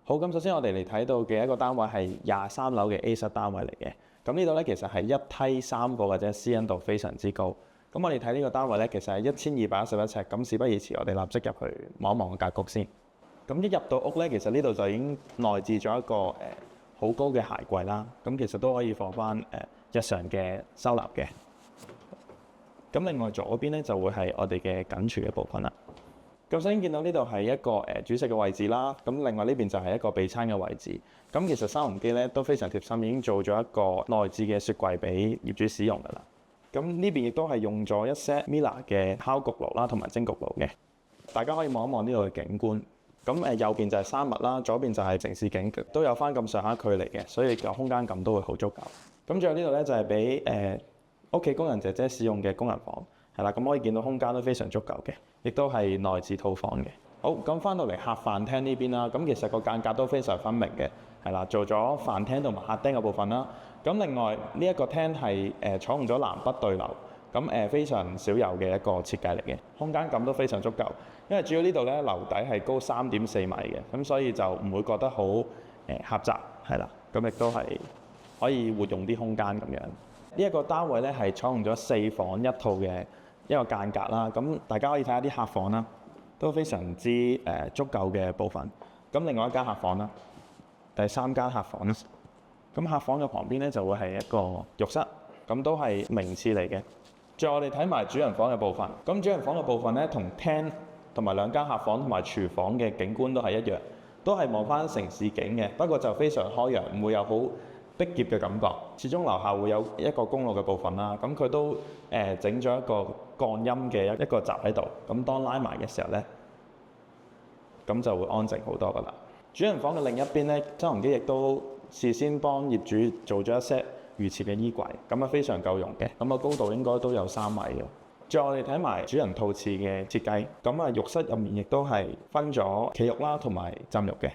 好，咁首先我哋嚟睇到嘅一個單位係23樓嘅 A 室單位嚟嘅。咁呢度咧其實係一梯3個或者私隱度非常之高。咁我哋睇呢個單位咧，其實係1211尺。咁事不宜遲，我哋立即入去望一望個格局先。咁一入到屋咧，其實呢度就已經內置咗一個好高嘅鞋櫃啦。咁其實都可以放翻日常嘅收納嘅。咁另外左邊咧就會係我哋嘅緊廚嘅部分啦。咁首先見到呢度係一個煮食嘅位置啦。咁另外呢邊就係一個備餐嘅位置。咁其實三雄基咧都非常貼心，已經做咗一個內置嘅雪櫃俾業主使用㗎啦。咁呢邊亦都係用咗一 set Miele 嘅烤焗爐啦，同埋蒸焗爐嘅。大家可以望一望呢度嘅景觀。咁右邊就係山脈啦，左邊就係城市景，都有翻咁上下距離嘅，所以個空間感都會好足夠。咁最後呢度咧就係俾屋企工人姐姐使用嘅工人房。係啦，咁可以見到空間都非常足夠嘅，亦都係內置套房嘅。好，咁翻到嚟客飯廳呢邊啦，咁其實個間隔都非常分明嘅，係啦，做咗飯廳同埋客廳嘅部分啦。咁另外呢一個廳係採用咗南北對流，咁非常少有嘅一個設計嚟嘅，空間感都非常足夠。因為主要呢度咧樓底係高3.4米嘅，咁所以就唔會覺得好狹窄，係啦，咁亦都係可以活用啲空間咁樣。呢一個單位咧係採用咗4房1套嘅一個間隔啦，咁大家可以睇下啲客房啦，都非常之足夠嘅部分。咁另外一間客房啦，第3間客房啦，咁客房嘅旁邊咧就會係一個浴室，咁都係名廁嚟嘅。最後我哋睇埋主人房嘅部分，咁主人房嘅部分咧同廳同埋2間客房同埋廚房嘅景觀都係一樣，都係望翻城市景嘅，不過就非常開揚，唔會有好逼仄嘅感覺。始終樓下會有一個公路嘅部分啦，咁佢都整咗一個降音嘅一個閘喺度，咁當拉埋嘅時候咧，咁就會安靜好多噶啦。主人房嘅另一邊咧，三雄基亦都事先幫業主做咗一 set 預設嘅衣櫃，咁啊非常夠用嘅，咁個高度應該都有3米嘅。最後我哋睇埋主人套廁嘅設計，咁啊浴室入面亦都係分咗企浴啦同埋浸浴嘅，